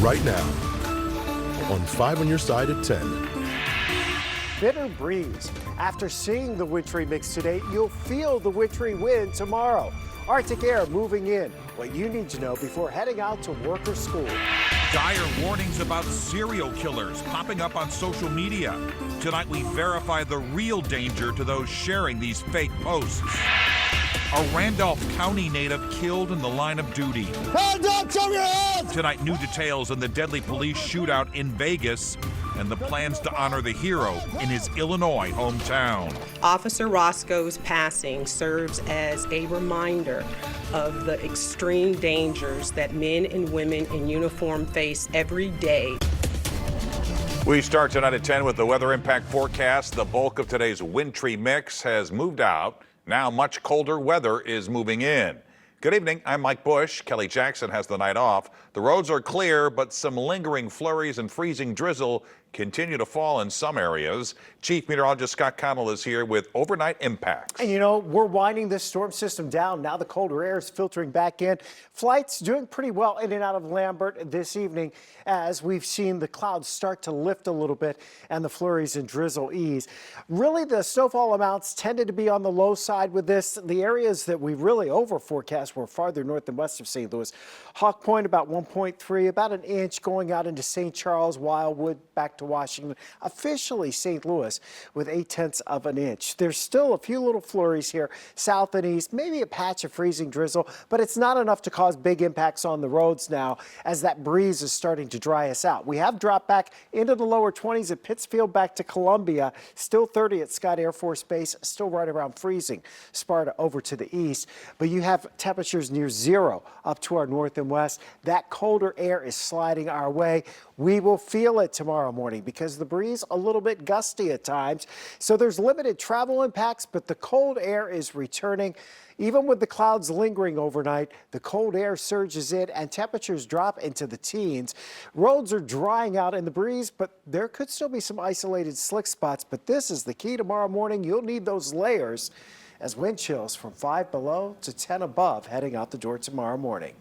right now on 5 on your side at 10. Bitter breeze. After seeing the wintry mix today, you'll feel the wintry wind tomorrow. Arctic air moving in. What you need to know before heading out to work or school. Dire warnings about serial killers popping up on social media. Tonight we verify the real danger to those sharing these fake posts. A Randolph County native killed in the line of duty. Hands up, show your hands! Tonight, new details on the deadly police shootout in Vegas and the plans to honor the hero in his Illinois hometown. Officer Roscoe's passing serves as a reminder of the extreme dangers that men and women in uniform face every day. We start tonight at 10 with the weather impact forecast. The bulk of today's wintry mix has moved out. Now much colder weather is moving in. Good evening, I'm Mike Bush. Kelly Jackson has the night off. The roads are clear, but some lingering flurries and freezing drizzle continue to fall in some areas. Chief Meteorologist Scott Connell is here with overnight impacts. And you know, we're winding this storm system down. Now the colder air is filtering back in. Flights doing pretty well in and out of Lambert this evening as we've seen the clouds start to lift a little bit and the flurries and drizzle ease. Really, the snowfall amounts tended to be on the low side with this. The areas that we really over forecast were farther north and west of St. Louis. Hawk Point about 1.3, about an inch going out into St. Charles, Wildwood, back to Washington. Officially St. Louis with 0.8 of an inch. There's still a few little flurries here, south and east, maybe a patch of freezing drizzle, but it's not enough to cause big impacts on the roads now as that breeze is starting to dry us out. We have dropped back into the lower 20s at Pittsfield back to Columbia, still 30 at Scott Air Force Base, still right around freezing. Sparta over to the east, but you have temperatures near zero up to our north and west. That colder air is sliding our way. We will feel it tomorrow morning because the breeze a little bit gusty at times. So there's limited travel impacts, but the cold air is returning. Even with the clouds lingering overnight, the cold air surges in and temperatures drop into the teens. Roads are drying out in the breeze, but there could still be some isolated slick spots. But this is the key tomorrow morning. You'll need those layers as wind chills from 5 below to 10 above heading out the door tomorrow morning.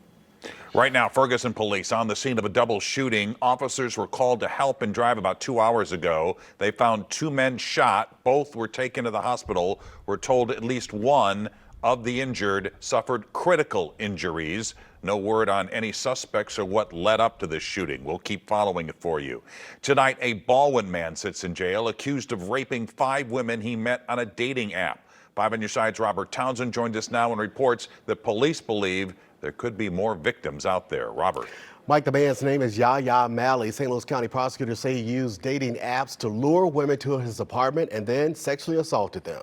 Right now, Ferguson police on the scene of a double shooting. Officers were called to help and drive about 2 hours ago. They found 2 men shot. Both were taken to the hospital. We're told at least one of the injured suffered critical injuries. No word on any suspects or what led up to this shooting. We'll keep following it for you. Tonight, a Baldwin man sits in jail accused of raping 5 women he met on a dating app. 5 on your side's Robert Townsend joined us now and reports that police believe there could be more victims out there. Robert. Mike, the man's name is Yahya Malley. St. Louis County prosecutors say he used dating apps to lure women to his apartment and then sexually assaulted them.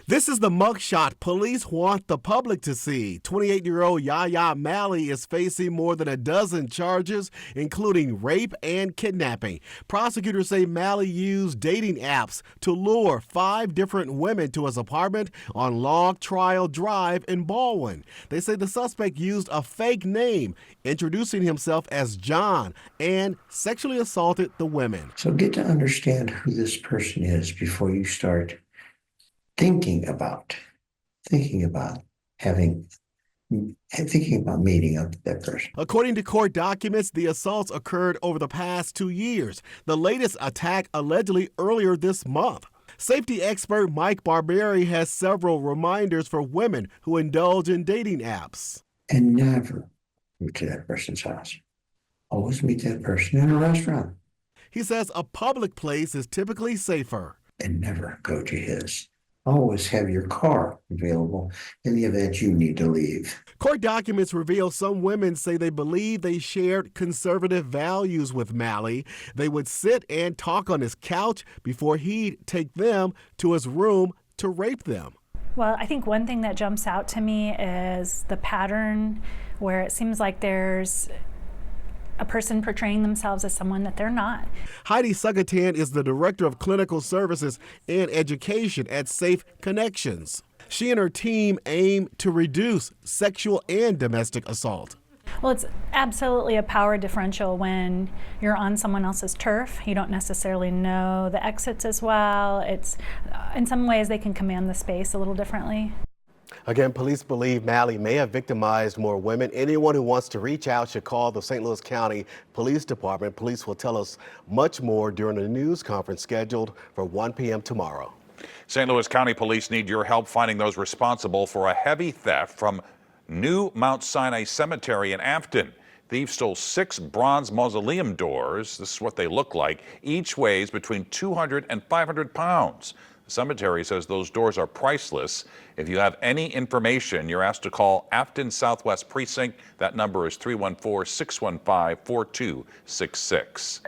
This is the mugshot police want the public to see. 28-year-old Yahya Malley is facing more than a dozen charges, including rape and kidnapping. Prosecutors say Malley used dating apps to lure 5 different women to his apartment on Log Trial Drive in Baldwin. They say the suspect used a fake name, introducing himself as John, and sexually assaulted the women. So get to understand who this person is before you start thinking about meeting up with that person. According to court documents, the assaults occurred over the past 2 years. The latest attack allegedly earlier this month. Safety expert Mike Barberi has several reminders for women who indulge in dating apps. And never go to that person's house. Always meet that person in a restaurant. He says a public place is typically safer. And never go to his. Always have your car available in the event you need to leave. Court documents reveal some women say they believe they shared conservative values with Malley. They would sit and talk on his couch before he'd take them to his room to rape them. Well, I think one thing that jumps out to me is the pattern where it seems like there's a person portraying themselves as someone that they're not. Heidi Sugatan is the Director of Clinical Services and Education at Safe Connections. She and her team aim to reduce sexual and domestic assault. Well, it's absolutely a power differential when you're on someone else's turf. You don't necessarily know the exits as well. It's in some ways they can command the space a little differently. Again, police believe Malley may have victimized more women. Anyone who wants to reach out should call the St. Louis County Police Department. Police will tell us much more during a news conference scheduled for 1 p.m. tomorrow. St. Louis County Police need your help finding those responsible for a heavy theft from New Mount Sinai Cemetery in Afton. Thieves stole 6 bronze mausoleum doors. This is what they look like. Each weighs between 200 and 500 pounds. The cemetery says those doors are priceless. If you have any information, you're asked to call Afton Southwest Precinct. That number is 314-615-4266.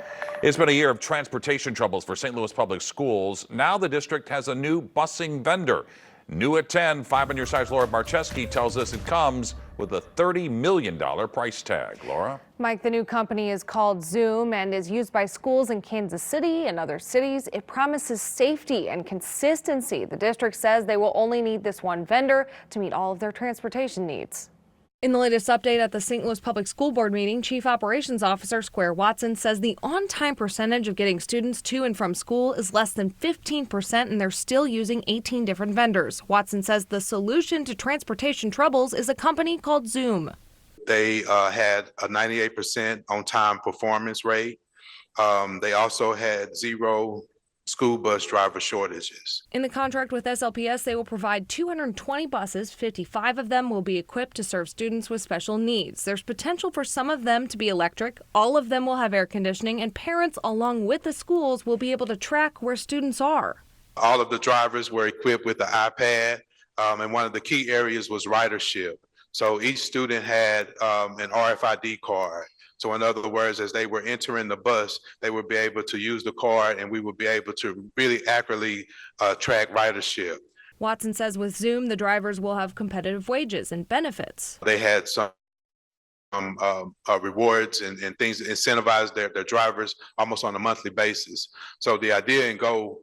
It's been a year of transportation troubles for St. Louis Public Schools. Now the district has a new busing vendor. New at 10, 5 on your side's Laura Marcheski tells us it comes with a $30 million price tag. Laura? Mike, the new company is called Zoom and is used by schools in Kansas City and other cities. It promises safety and consistency. The district says they will only need this one vendor to meet all of their transportation needs. In the latest update at the St. Louis Public School Board meeting, Chief Operations Officer Square Watson says the on-time percentage of getting students to and from school is less than 15%, and they're still using 18 different vendors. Watson says the solution to transportation troubles is a company called Zoom. They had a 98% on-time performance rate. They also had 0 school bus driver shortages. In the contract with SLPS, they will provide 220 buses. 55 of them will be equipped to serve students with special needs. There's potential for some of them to be electric. All of them will have air conditioning, and parents, along with the schools, will be able to track where students are. All of the drivers were equipped with the iPad, and one of the key areas was ridership. So each student had an RFID card. So in other words, as they were entering the bus, they would be able to use the card, and we would be able to really accurately track ridership. Watson says with Zoom, the drivers will have competitive wages and benefits. They had some rewards and things that incentivize their drivers almost on a monthly basis. So the idea and goal,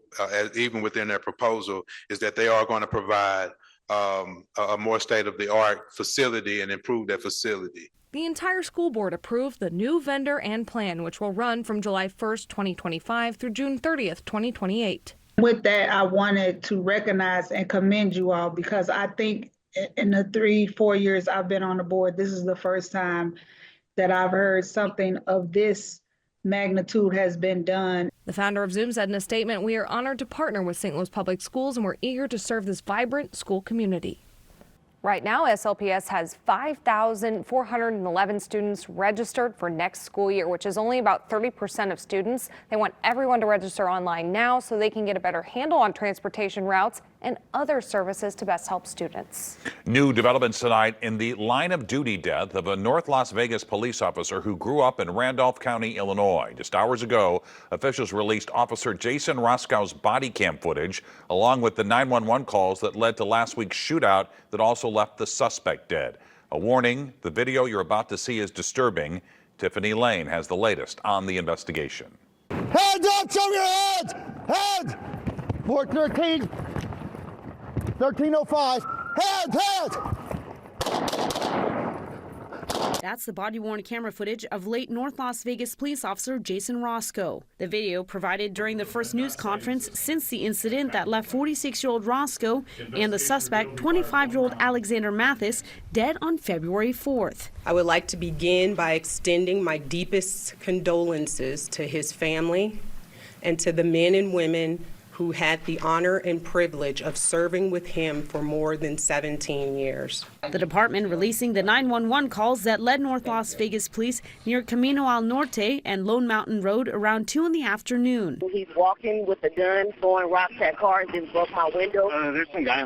even within their proposal, is that they are going to provide a more state-of-the-art facility and improve that facility. The entire school board approved the new vendor and plan, which will run from July 1st, 2025 through June 30th, 2028. With that, I wanted to recognize and commend you all, because I think in the 3-4 years I've been on the board, this is the first time that I've heard something of this magnitude has been done. The founder of Zoom said in a statement, "We are honored to partner with St. Louis Public Schools, and we're eager to serve this vibrant school community." Right now, SLPS has 5,411 students registered for next school year, which is only about 30% of students. They want everyone to register online now so they can get a better handle on transportation routes and other services to best help students. New developments tonight in the line of duty death of a North Las Vegas police officer who grew up in Randolph County, Illinois. Just hours ago, officials released Officer Jason Roscow's body cam footage, along with the 911 calls that led to last week's shootout that also left the suspect dead. A warning, the video you're about to see is disturbing. Tiffany Lane has the latest on the investigation. Hands up, show your hands! Hands! 413, 1305, hands! That's the body-worn camera footage of late North Las Vegas police officer Jason Roscoe. The video provided during the first news conference since the incident that left 46-year-old Roscoe and the suspect, 25-year-old Alexander Mathis, dead on February 4th. I would like to begin by extending my deepest condolences to his family and to the men and women who had the honor and privilege of serving with him for more than 17 years. The department releasing the 911 calls that led North Las Vegas police near Camino al Norte and Lone Mountain Road around 2 in the afternoon. He's walking with a gun, throwing rocks at cars, and broke my window. There's some guy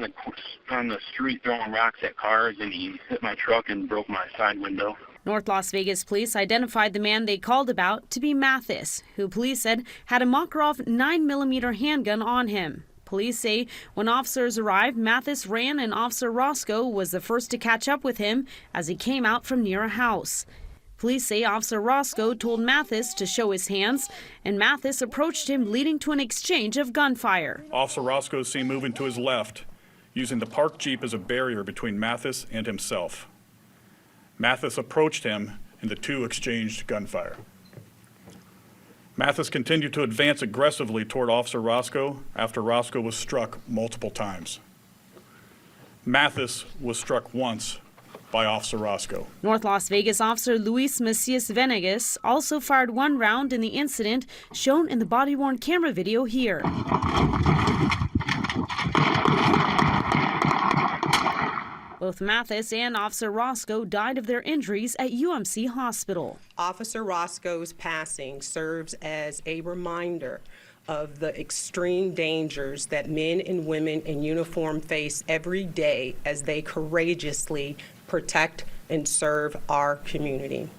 on the street throwing rocks at cars, and he hit my truck and broke my side window. North Las Vegas police identified the man they called about to be Mathis, who police said had a Makarov 9mm handgun on him. Police say when officers arrived, Mathis ran and Officer Roscoe was the first to catch up with him as he came out from near a house. Police say Officer Roscoe told Mathis to show his hands, and Mathis approached him, leading to an exchange of gunfire. Officer Roscoe is seen moving to his left, using the parked Jeep as a barrier between Mathis and himself. Mathis approached him, and the two exchanged gunfire. Mathis continued to advance aggressively toward Officer Roscoe after Roscoe was struck multiple times. Mathis was struck once by Officer Roscoe. North Las Vegas officer Luis Macias Venegas also fired one round in the incident shown in the body-worn camera video here. Both Mathis and Officer Roscoe died of their injuries at UMC Hospital. Officer Roscoe's passing serves as a reminder of the extreme dangers that men and women in uniform face every day as they courageously protect and serve our community.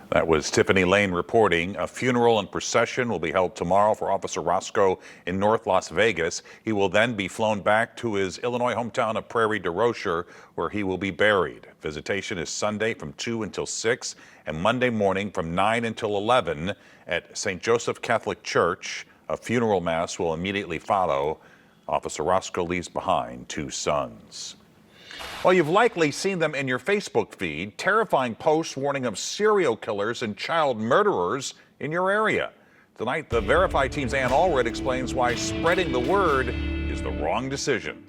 That was Tiffany Lane reporting. A funeral and procession will be held tomorrow for Officer Roscoe in North Las Vegas. He will then be flown back to his Illinois hometown of Prairie du Rocher, where he will be buried. Visitation is Sunday from 2 until 6 and Monday morning from 9 until 11 at St. Joseph Catholic Church. A funeral mass will immediately follow. Officer Roscoe leaves behind 2 sons. Well, you've likely seen them in your Facebook feed, terrifying posts warning of serial killers and child murderers in your area. Tonight, the Verify team's Ann Allred explains why spreading the word is the wrong decision.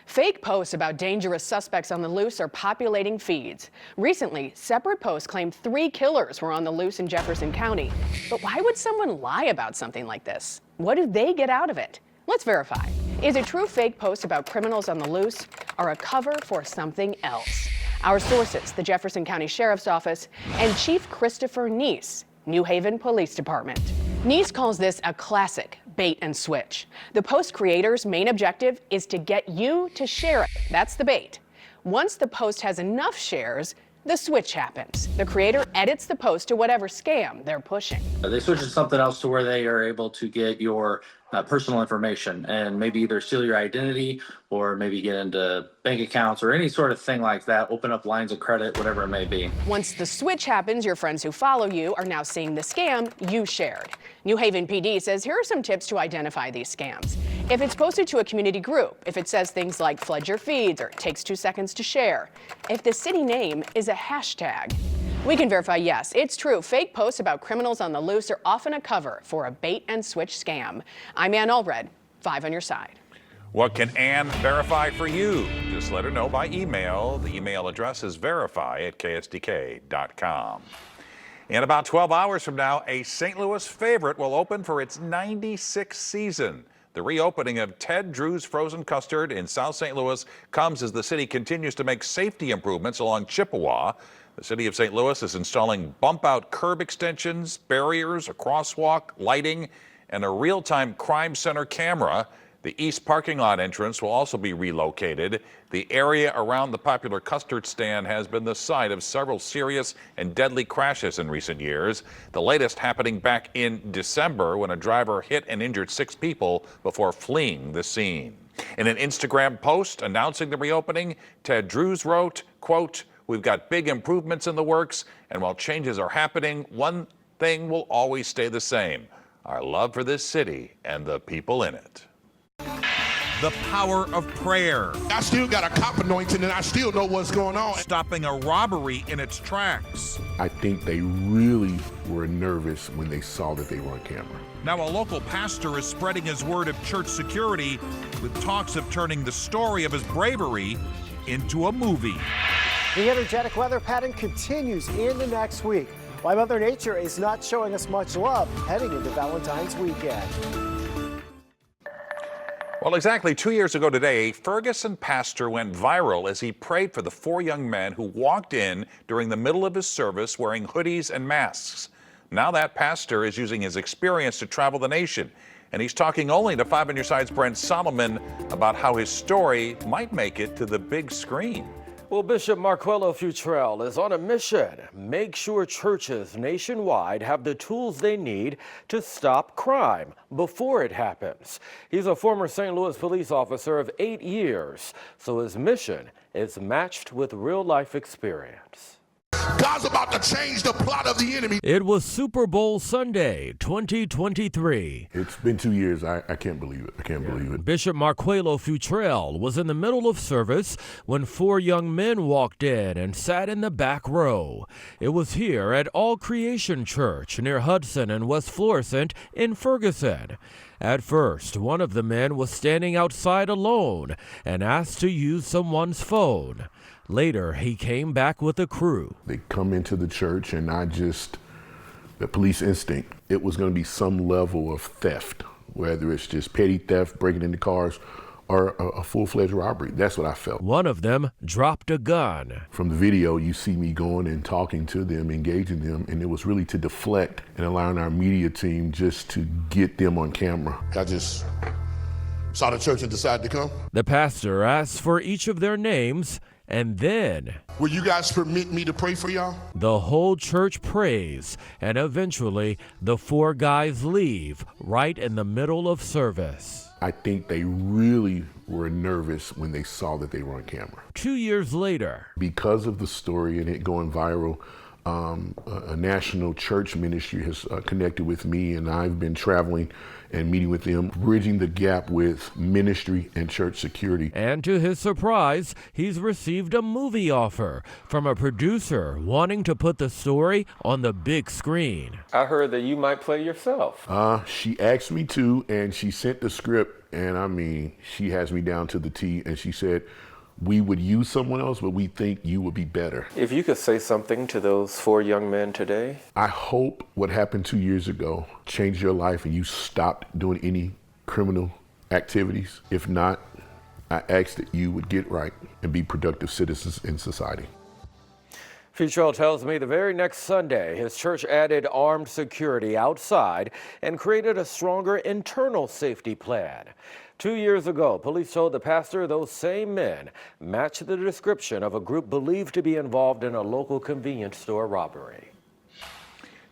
Fake posts about dangerous suspects on the loose are populating feeds. Recently, separate posts claimed 3 killers were on the loose in Jefferson County. But why would someone lie about something like this? What do they get out of it? Let's verify. Is it true fake posts about criminals on the loose are a cover for something else? Our sources, the Jefferson County Sheriff's Office and Chief Christopher Neese, New Haven Police Department. Neese calls this a classic bait and switch. The post creator's main objective is to get you to share it. That's the bait. Once the post has enough shares, the switch happens. The creator edits the post to whatever scam they're pushing. They switch to something else to where they are able to get your personal information and maybe either steal your identity or maybe get into bank accounts or any sort of thing like that, open up lines of credit, whatever it may be. Once the switch happens, your friends who follow you are now seeing the scam you shared. New Haven PD says here are some tips to identify these scams. If it's posted to a community group, if it says things like flood your feeds or takes 2 seconds to share, if the city name is a hashtag. We can verify, yes, it's true. Fake posts about criminals on the loose are often a cover for a bait and switch scam. I'm Ann Allred, 5 on your side. What can Ann verify for you? Just let her know by email. The email address is verify@ksdk.com. In about 12 hours from now, a St. Louis favorite will open for its 96th season. The reopening of Ted Drew's Frozen Custard in South St. Louis comes as the city continues to make safety improvements along Chippewa. The city of St. Louis is installing bump-out curb extensions, barriers, a crosswalk, lighting, and a real-time crime center camera. The east parking lot entrance will also be relocated. The area around the popular custard stand has been the site of several serious and deadly crashes in recent years. The latest happening back in December when a driver hit and injured 6 people before fleeing the scene. In an Instagram post announcing the reopening, Ted Drews wrote, quote, "We've got big improvements in the works, and while changes are happening, one thing will always stay the same: our love for this city and the people in it." The power of prayer. I still got a cop anointing and I still know what's going on. Stopping a robbery in its tracks. I think they really were nervous when they saw that they were on camera. Now a local pastor is spreading his word of church security with talks of turning the story of his bravery into a movie. The energetic weather pattern continues into next week, while Mother Nature is not showing us much love heading into Valentine's weekend. Well, exactly 2 years ago today, a Ferguson pastor went viral as he prayed for the 4 young men who walked in during the middle of his service wearing hoodies and masks. Now that pastor is using his experience to travel the nation, and he's talking only to 5 on Your Side's Brent Solomon about how his story might make it to the big screen. Well, Bishop Marquello Futrell is on a mission. Make sure churches nationwide have the tools they need to stop crime before it happens. He's a former St. Louis police officer of 8 years, so his mission is matched with real-life experience. God's about to change the plot of the enemy. It was Super Bowl Sunday, 2023. It's been 2 years. I can't believe it. I can't believe it. Bishop Marquelo Futrell was in the middle of service when 4 young men walked in and sat in the back row. It was here at All Creation Church near Hudson and West Florissant in Ferguson. At first, one of the men was standing outside alone and asked to use someone's phone. Later, he came back with a crew. They come into the church and the police instinct, it was going to be some level of theft, whether it's just petty theft, breaking into cars, or a full-fledged robbery. That's what I felt. One of them dropped a gun. From the video, you see me going and talking to them, engaging them, and it was really to deflect and allowing our media team just to get them on camera. I just saw the church and decided to come. The pastor asked for each of their names, and then Will you guys permit me to pray for y'all? the whole church prays, and eventually the 4 guys leave right in the middle of service. I think they really were nervous when they saw that they were on camera. 2 years later, Because of the story and it going viral, a national church ministry has connected with me, and I've been traveling and meeting with them, bridging the gap with ministry and church security. and to his surprise, he's received a movie offer from a producer wanting to put the story on the big screen. I heard that you might play yourself. She asked me to, and she sent the script, and I mean, she has me down to the T, and she said, we would use someone else, but we think you would be better. If you could say something to those 4 young men today. I hope what happened 2 years ago changed your life and you stopped doing any criminal activities. If not, I ask that you would get right and be productive citizens in society. Futrell tells me the very next Sunday, his church added armed security outside and created a stronger internal safety plan. 2 years ago, police told the pastor those same men matched the description of a group believed to be involved in a local convenience store robbery.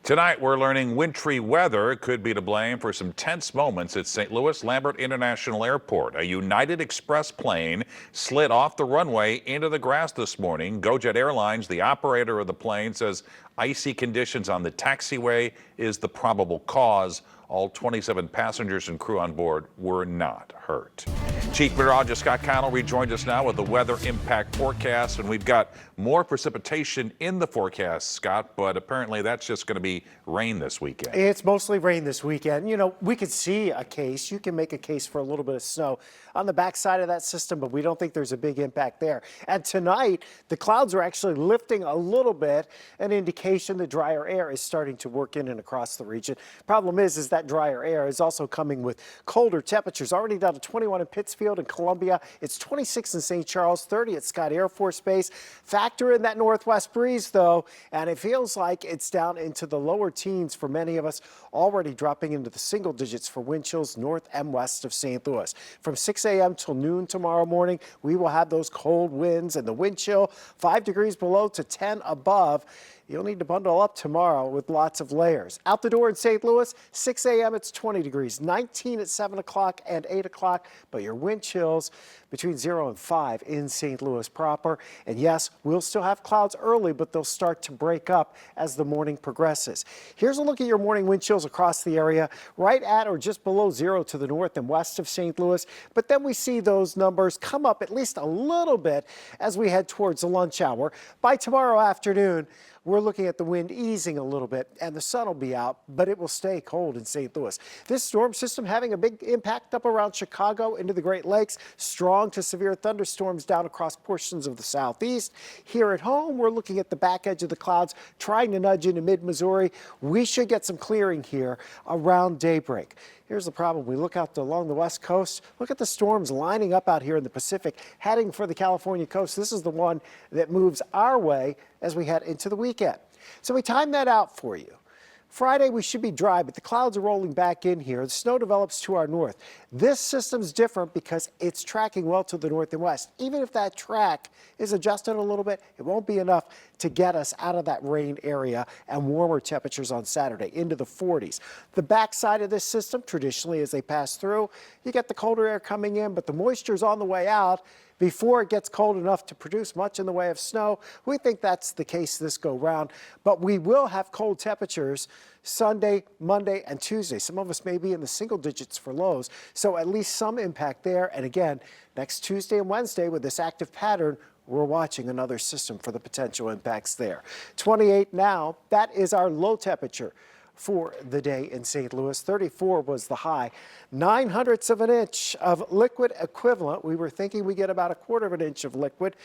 Tonight, we're learning wintry weather could be to blame for some tense moments at St. Louis Lambert International Airport. A United Express plane slid off the runway into the grass this morning. GoJet Airlines, the operator of the plane, says icy conditions on the taxiway is the probable cause. All 27 passengers and crew on board were not hurt. Chief Meteorologist Scott Connell rejoined us now with the weather impact forecast, and we've got more precipitation in the forecast, Scott, but apparently that's just going to be rain this weekend. It's mostly rain this weekend. You know, we could see a case. You can make a case for a little bit of snow on the backside of that system, but we don't think there's a big impact there. And tonight, the clouds are actually lifting a little bit, an indication the drier air is starting to work in and across the region. Problem is that drier air is also coming with colder temperatures, already down to 21 in Pittsfield and Columbia. It's 26 in St. Charles, 30 at Scott Air Force Base. Factor in that northwest breeze, though, and it feels like it's down into the lower teens for many of us, already dropping into the single digits for wind chills north and west of St. Louis. From 6 a.m. till noon tomorrow morning, we will have those cold winds and the wind chill 5 degrees below to 10 above. You'll need to bundle up tomorrow with lots of layers. Out the door in St. Louis, 6 a.m. it's 20 degrees, 19 at 7 o'clock and 8 o'clock, but your wind chills between 0 and 5 in St. Louis proper. And yes, we'll still have clouds early, but they'll start to break up as the morning progresses. Here's a look at your morning wind chills across the area, right at or just below 0 to the north and west of St. Louis. But then we see those numbers come up at least a little bit as we head towards the lunch hour. By tomorrow afternoon, we're looking at the wind easing a little bit and the sun will be out, but it will stay cold in St. Louis. This storm system having a big impact up around Chicago into the Great Lakes. Strong to severe thunderstorms down across portions of the southeast. Here at home, we're looking at the back edge of the clouds, trying to nudge into mid-Missouri. We should get some clearing here around daybreak. Here's the problem. We look out along the west coast. Look at the storms lining up out here in the Pacific, heading for the California coast. This is the one that moves our way as we head into the weekend. So we timed that out for you. Friday, we should be dry, but the clouds are rolling back in here. The snow develops to our north. This system's different because it's tracking well to the north and west. Even if that track is adjusted a little bit, it won't be enough to get us out of that rain area and warmer temperatures on Saturday into the 40s. The backside of this system, traditionally as they pass through, you get the colder air coming in, but the moisture's on the way out. before it gets cold enough to produce much in the way of snow. We think that's the case this go round, but we will have cold temperatures Sunday, Monday, and Tuesday. Some of us may be in the single digits for lows, so at least some impact there. And again, next Tuesday and Wednesday with this active pattern, we're watching another system for the potential impacts there. 28 now, that is our low temperature for the day in St. Louis. 34 was the high. 9/100 of an inch of liquid equivalent. We were thinking we get about 1/4 of an inch of liquid,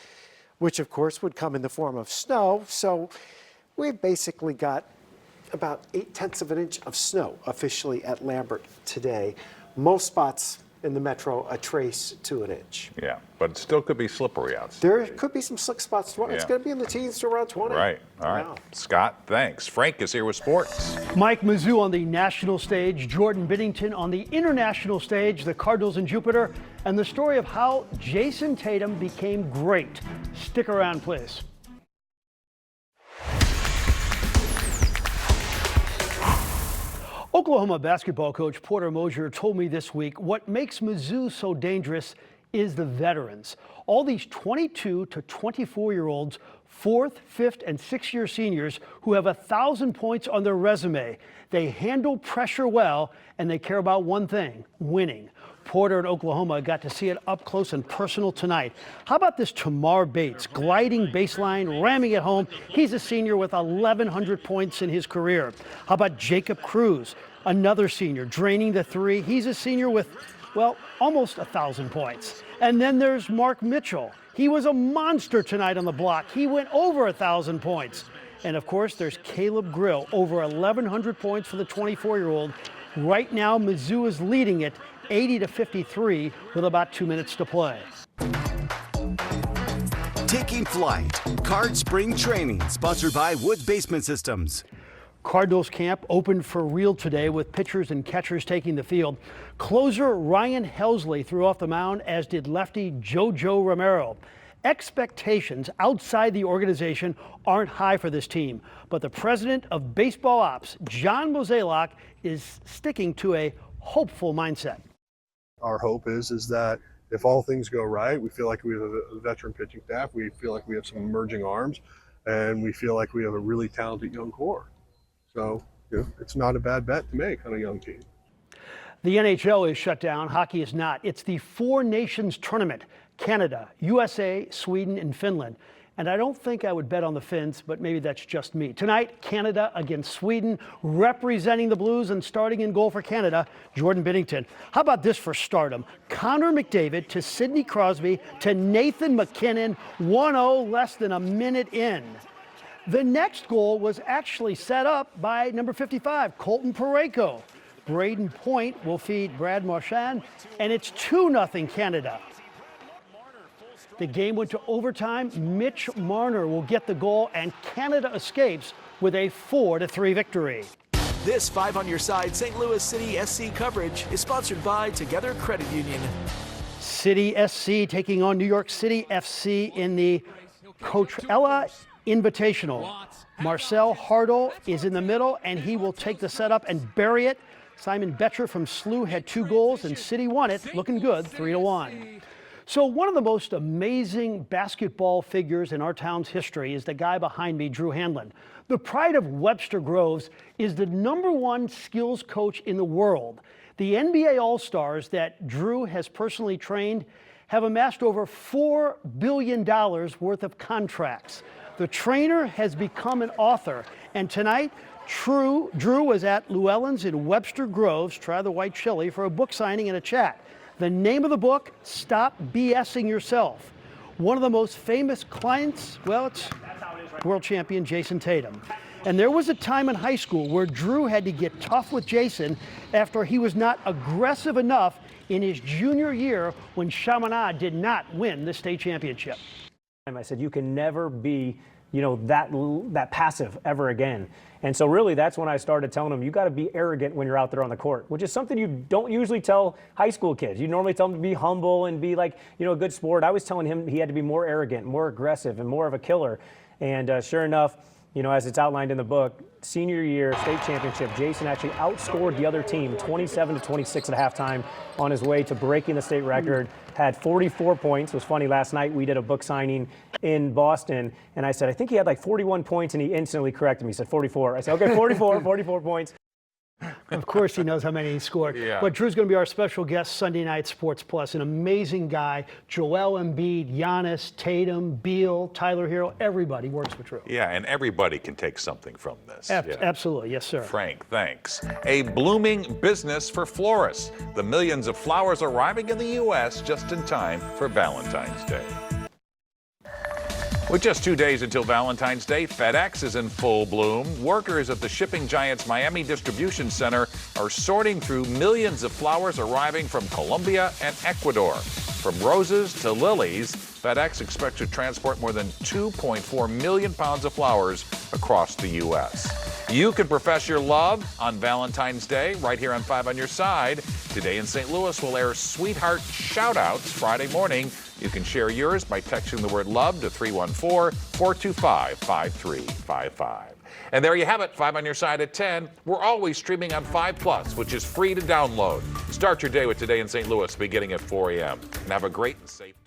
which of course would come in the form of snow. So we've basically got about 8/10 of an inch of snow officially at Lambert today. Most spots in the metro a trace to an inch. Yeah, but it still could be slippery outside. There could be some slick spots tomorrow. It's going to be in the teens to around 20. Right. All right. Wow. Scott, thanks. Frank is here with sports. Mike Mizzou on the national stage, Jordan Binnington on the international stage, the Cardinals and Jupiter, and the story of how Jason Tatum became great. Stick around, please. Oklahoma basketball coach Porter Moser told me this week what makes Mizzou so dangerous is the veterans. All these 22 to 24-year-olds, 4th, 5th, and 6th-year seniors who have 1,000 points on their resume. They handle pressure well, and they care about one thing, winning. Porter in Oklahoma got to see it up close and personal tonight. How about this Tamar Bates, gliding baseline, ramming it home. He's a senior with 1,100 points in his career. How about Jacob Cruz, another senior, draining the three. He's a senior with, well, almost 1,000 points. And then there's Mark Mitchell. He was a monster tonight on the block. He went over 1,000 points. And of course, there's Caleb Grill, over 1,100 points for the 24-year-old. Right now, Mizzou is leading it 80-53 with about 2 minutes to play. Taking flight. Card Spring Training, sponsored by Woods Basement Systems. Cardinals camp opened for real today with pitchers and catchers taking the field. Closer Ryan Helsley threw off the mound, as did lefty JoJo Romero. Expectations outside the organization aren't high for this team, but the president of baseball ops, John Mozeliak, is sticking to a hopeful mindset. Our hope is that if all things go right, we feel like we have a veteran pitching staff, we feel like we have some emerging arms, and we feel like we have a really talented young core. So, it's not a bad bet to make on a young team. The NHL is shut down. Hockey is not. It's the Four Nations tournament. Canada, USA, Sweden, and Finland. And I don't think I would bet on the Finns, but maybe that's just me. Tonight, Canada against Sweden, representing the Blues and starting in goal for Canada, Jordan Binnington. How about this for stardom? Connor McDavid to Sidney Crosby to Nathan McKinnon, 1-0 less than a minute in. The next goal was actually set up by number 55, Colton Parayko. Braden Point will feed Brad Marchand, and it's 2-0 Canada. The game went to overtime. Mitch Marner will get the goal, and Canada escapes with a 4-3 victory. This 5 on Your Side St. Louis City SC coverage is sponsored by Together Credit Union. City SC taking on New York City FC in the Coachella Invitational. Marcel Hartle is in the middle, and he will take the setup and bury it. Simon Betcher from SLU had 2 goals, and City won it, looking good, 3-1. So one of the most amazing basketball figures in our town's history is the guy behind me, Drew Hanlon. The pride of Webster Groves is the #1 skills coach in the world. The NBA All-Stars that Drew has personally trained have amassed over $4 billion worth of contracts. The trainer has become an author, and tonight, Drew was at Llewellyn's in Webster Groves, try the white chili, for a book signing and a chat. The name of the book, Stop BSing Yourself. One of the most famous clients, well, it's world champion Jason Tatum. And there was a time in high school where Drew had to get tough with Jason after he was not aggressive enough in his junior year when Chaminade did not win the state championship. I said, you can never be, that passive ever again. And so really that's when I started telling him, you got to be arrogant when you're out there on the court, which is something you don't usually tell high school kids. You normally tell them to be humble and be like, a good sport. I was telling him he had to be more arrogant, more aggressive, and more of a killer. And sure enough, as it's outlined in the book, senior year state championship. Jason actually outscored the other team 27-26 at halftime on his way to breaking the state record. Had 44 points. It was funny, last night we did a book signing in Boston, and I said, I think he had like 41 points, and he instantly corrected me. He said 44. I said, okay, 44 points. Of course, he knows how many he scored. Yeah. But Drew's going to be our special guest Sunday night Sports Plus. An amazing guy. Joel Embiid, Giannis, Tatum, Beal, Tyler Hero, everybody works with Drew. Yeah, and everybody can take something from this. Yeah. Absolutely, yes, sir. Frank, thanks. A blooming business for florists. The millions of flowers arriving in the U.S. just in time for Valentine's Day. With just 2 days until Valentine's Day, FedEx is in full bloom. Workers at the shipping giant's Miami distribution center are sorting through millions of flowers arriving from Colombia and Ecuador. From roses to lilies, FedEx expects to transport more than 2.4 million pounds of flowers across the U.S. You can profess your love on Valentine's Day right here on 5 on Your Side. Today in St. Louis, we'll air Sweetheart Shoutouts Friday morning. You can share yours by texting the word love to 314-425-5355. And there you have it, 5 on Your Side at 10. We're always streaming on 5 Plus, which is free to download. Start your day with Today in St. Louis beginning at 4 a.m. And have a great and safe day.